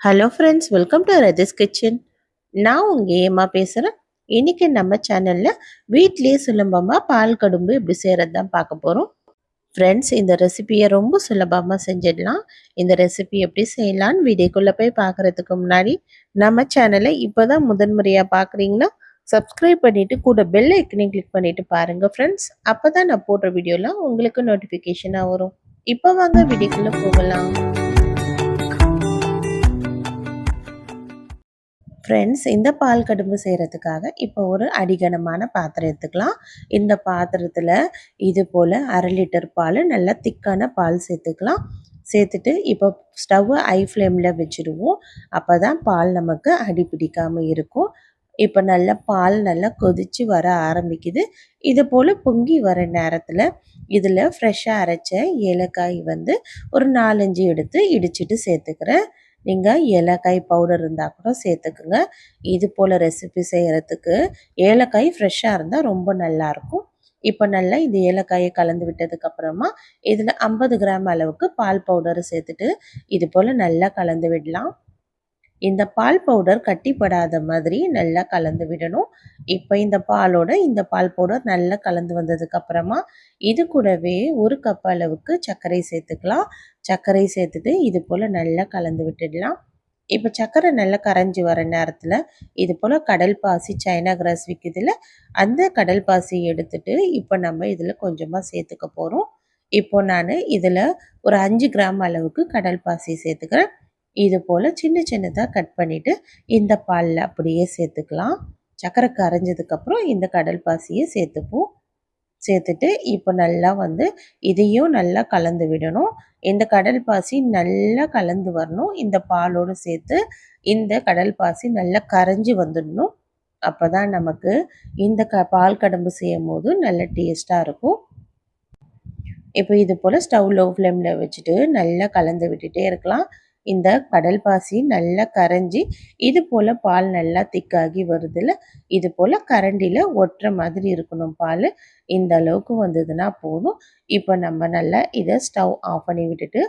Hello friends, welcome to Rathi's kitchen. நான் உங்கள் ஏமா பேசுகிறேன். இன்றைக்கி நம்ம சேனலில் வீட்லேயே சுலபமாக பால் கடும்பு எப்படி செய்கிறது தான் பார்க்க போகிறோம். ஃப்ரெண்ட்ஸ், இந்த ரெசிபியை ரொம்ப சுலபமாக செஞ்சிடலாம். இந்த ரெசிபி எப்படி செய்யலான்னு வீடியோக்குள்ளே போய் பார்க்குறதுக்கு முன்னாடி நம்ம சேனலை இப்போ தான் முதன்முறையாக பார்க்குறீங்கன்னா சப்ஸ்கிரைப் பண்ணிவிட்டு கூட பெல் ஐக்கனையும் கிளிக் பண்ணிவிட்டு பாருங்கள் ஃப்ரெண்ட்ஸ். அப்போ தான் நான் போடுற வீடியோலாம் உங்களுக்கு நோட்டிஃபிகேஷனாக வரும். இப்போ வாங்க வீடியோக்குள்ளே போகலாம். ஃப்ரெண்ட்ஸ், இந்த பால் கடும்பு செய்கிறதுக்காக இப்போ ஒரு அடிகனமான பாத்திரம் எடுத்துக்கலாம். இந்த பாத்திரத்தில் இது போல் 1/2 லிட்டர் பால், நல்லா திக்கான பால் சேர்த்துக்கலாம். சேர்த்துட்டு இப்போ ஸ்டவ்வை ஹை ஃப்ளேமில் வச்சுடுவோம். அப்போ தான் பால் நமக்கு அடி பிடிக்காமல் இருக்கும். இப்போ நல்லா பால் நல்லா கொதித்து வர ஆரம்பிக்குது. இது போல் பொங்கி வர நேரத்தில் இதில் ஃப்ரெஷ்ஷாக அரைச்ச ஏலக்காய் ஒரு 4-5 எடுத்து இடிச்சிட்டு சேர்த்துக்கிறேன். நீங்கள் ஏலக்காய் பவுடர் இருந்தால் கூட சேர்த்துக்குங்க. இது போல் ரெசிபி செய்கிறதுக்கு ஏலக்காய் ஃப்ரெஷ்ஷாக இருந்தால் ரொம்ப நல்லாயிருக்கும். இப்போ நல்லா இந்த ஏலக்காயை கலந்து விட்டதுக்கப்புறமா இதில் 50 கிராம் அளவுக்கு பால் பவுடரை சேர்த்துட்டு இது போல் நல்லா கலந்து விடலாம். இந்த பால் பவுடர் கட்டிப்படாத மாதிரி நல்லா கலந்து விடணும். இப்போ இந்த பால் பவுடர் நல்லா கலந்து வந்ததுக்கப்புறமா இது கூடவே 1 கப் அளவுக்கு சர்க்கரை சேர்த்துக்கலாம். சர்க்கரை சேர்த்துட்டு இது போல் நல்லா கலந்து விட்டுடலாம். இப்போ சர்க்கரை நல்லா கரைஞ்சி வர நேரத்தில் இது போல் கடல் பாசி, சைனா கிராஸ் விற்குதுல, அந்த கடல் பாசி எடுத்துட்டு இப்போ நம்ம இதில் கொஞ்சமாக சேர்த்துக்க போகிறோம். இப்போ நான் இதில் ஒரு 5 கிராம் அளவுக்கு கடல் பாசி சேர்த்துக்கிறேன். இது போல் சின்ன சின்னதாக கட் பண்ணிவிட்டு இந்த பாலில் அப்படியே சேர்த்துக்கலாம். சர்க்கரை கரைஞ்சதுக்கப்புறம் இந்த கடல் பாசியை சேர்த்துப்போம். சேர்த்துட்டு இப்போ நல்லா இதையும் நல்லா கலந்து விடணும். இந்த கடல் பாசி நல்லா கலந்து வரணும். இந்த பாலோடு சேர்த்து இந்த கடல் பாசி நல்லா கரைஞ்சி வந்துடணும். அப்போ தான் நமக்கு இந்த பால் கடம்பு செய்யும் போது நல்ல டேஸ்ட்டாக இருக்கும். இப்போ இது போல் ஸ்டவ் லோ ஃப்ளேமில் வச்சுட்டு நல்லா கலந்து விட்டுட்டே இருக்கலாம். இந்த கடல் பாசி நல்லா கரைஞ்சி இது போல் பால் நல்லா திக்காகி வருதுல்ல, இது போல் கரண்டியில் ஒட்டுற மாதிரி இருக்கணும் பால். இந்த அளவுக்கு வந்ததுன்னா போதும். இப்போ நம்ம நல்லா இதை ஸ்டவ் ஆஃப் பண்ணி விட்டுட்டு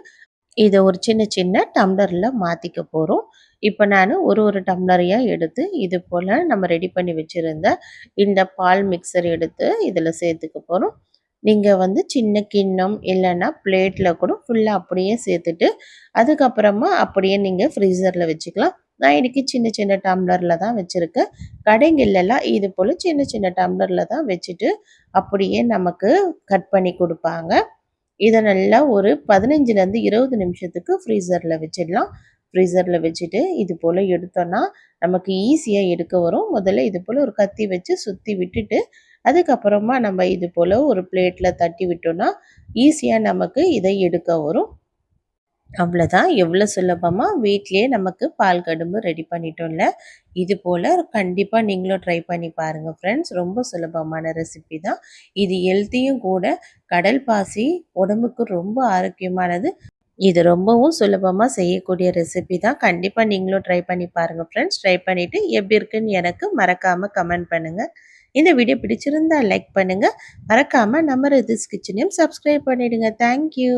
இதை ஒரு சின்ன சின்ன டம்ளரில் மாற்றிக்க போகிறோம். இப்போ நான் ஒரு டம்ளரையாக எடுத்து இது போல் நம்ம ரெடி பண்ணி வச்சுருந்த இந்த பால் மிக்சர் எடுத்து இதில் சேர்த்துக்க போகிறோம். நீங்கள் சின்ன கிண்ணம் இல்லைன்னா பிளேட்டில் கூட ஃபுல்லாக அப்படியே சேர்த்துட்டு அதுக்கப்புறமா அப்படியே நீங்கள் ஃப்ரீசரில் வச்சுக்கலாம். நான் இன்றைக்கி சின்ன சின்ன டம்ளரில் தான் வச்சுருக்கேன். கடைங்கள்லாம் இது போல் சின்ன சின்ன டம்ளரில் தான் வச்சுட்டு அப்படியே நமக்கு கட் பண்ணி கொடுப்பாங்க. இதை நல்லா ஒரு 15லேருந்து 20 நிமிஷத்துக்கு ஃப்ரீசரில் வச்சிடலாம். ஃப்ரீசரில் வச்சுட்டு இது போல் எடுத்தோன்னா நமக்கு ஈஸியாக எடுக்க வரும். முதல்ல இது போல் ஒரு கத்தி வச்சு சுற்றி விட்டுட்டு அதுக்கப்புறமா நம்ம இது போல் ஒரு பிளேட்டில் தட்டி விட்டோன்னா ஈஸியாக நமக்கு இதை எடுக்க வரும். அவ்வளோதான். எவ்வளோ சுலபமாக வீட்லேயே நமக்கு பால் கடும்பு ரெடி பண்ணிட்டோம்ல. இது போல் கண்டிப்பாக நீங்களும் ட்ரை பண்ணி பாருங்கள் ஃப்ரெண்ட்ஸ். ரொம்ப சுலபமான ரெசிபி தான். இது ஹெல்த்தியும் கூட. கடல் பாசி உடம்புக்கு ரொம்ப ஆரோக்கியமானது. இது ரொம்பவும் சுலபமாக செய்யக்கூடிய ரெசிபி தான். கண்டிப்பாக நீங்களும் ட்ரை பண்ணி பாருங்கள் ஃப்ரெண்ட்ஸ். ட்ரை பண்ணிவிட்டு எப்படி இருக்குன்னு எனக்கு மறக்காமல் கமெண்ட் பண்ணுங்கள். இந்த வீடியோ பிடிச்சிருந்தா லைக் பண்ணுங்கள். மறக்காமல் நம்ம ரதிஸ் கிச்சனையும் சப்ஸ்கிரைப் பண்ணிவிடுங்க. தேங்க்யூ.